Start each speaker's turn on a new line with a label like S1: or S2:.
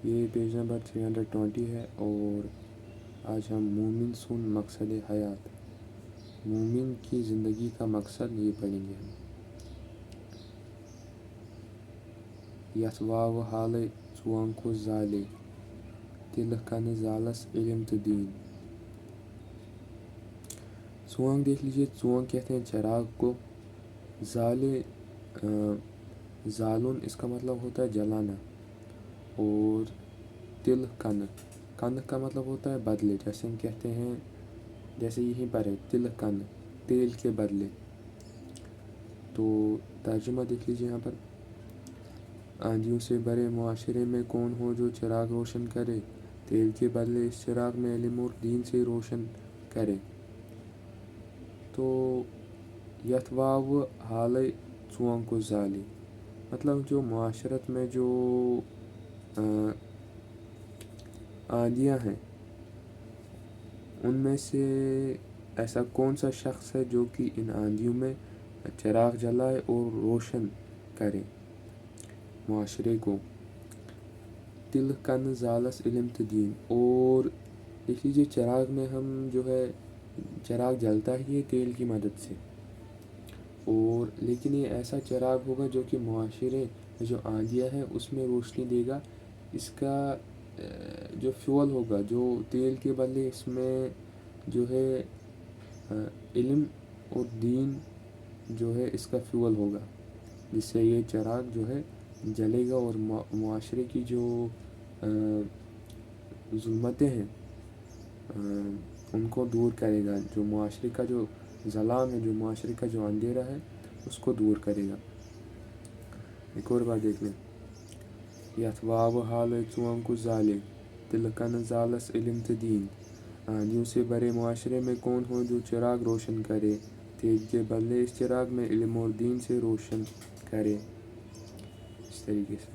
S1: یہ page number 320 ہے، اور آج ہم مومن سن مقصد حیات، مومن کی زندگی کا مقصد یہ پڑھیں گے ہم۔ یتھ واو حالے ژوٗن کو زالے تلہ کن زالس علم تو دین۔ ژوٗنگ دیکھ لیجیے، ژوٗنگ کہتے ہیں چراغ کو، زالے زالن اس کا مطلب ہوتا ہے جلانا، اور تل کن، کن کا مطلب ہوتا ہے بدلے، جیسے ہم کہتے ہیں، جیسے یہیں پر ہے تل کن، تیل کے بدلے۔ تو ترجمہ دیکھ لیجیے یہاں پر، آندھیوں سے بھرے معاشرے میں کون ہو جو چراغ روشن کرے، تیل کے بدلے اس چراغ میں علم اور دین سے روشن کرے۔ تو یتھ واو حالے ژوٗن کو زالے، مطلب جو معاشرت میں جو آندیاں ہیں، ان میں سے ایسا کون سا شخص ہے جو کہ ان آندھیوں میں چراغ جلائے اور روشن کرے معاشرے کو۔ تل کن زالس علم تو دین، اور دیکھ لیجیے چراغ میں ہم جو ہے، چراغ جلتا ہی ہے تیل کی مدد سے، اور لیکن یہ ایسا چراغ ہوگا جو کہ معاشرے میں جو آندھیا ہے اس میں روشنی دے گا۔ اس کا جو فیول ہوگا، جو تیل کے بدلے اس میں جو ہے علم اور دین جو ہے اس کا فیول ہوگا، جس سے یہ چراغ جو ہے جلے گا اور معاشرے کی جو ظلمتیں ہیں ان کو دور کرے گا، جو معاشرے کا جو ظلام ہے، جو معاشرے کا جو اندھیرا ہے اس کو دور کرے گا۔ ایک اور بات دیکھ لیں، یتھ واو حالے ژوٗن کو زالے تلہ کن زالس علم تو دین۔ آندھیوں سے بھرے معاشرے میں کون ہو جو چراغ روشن کرے، تیل کے بدلے اس چراغ میں علم اور دین سے روشن کرے۔ اس طریقے سے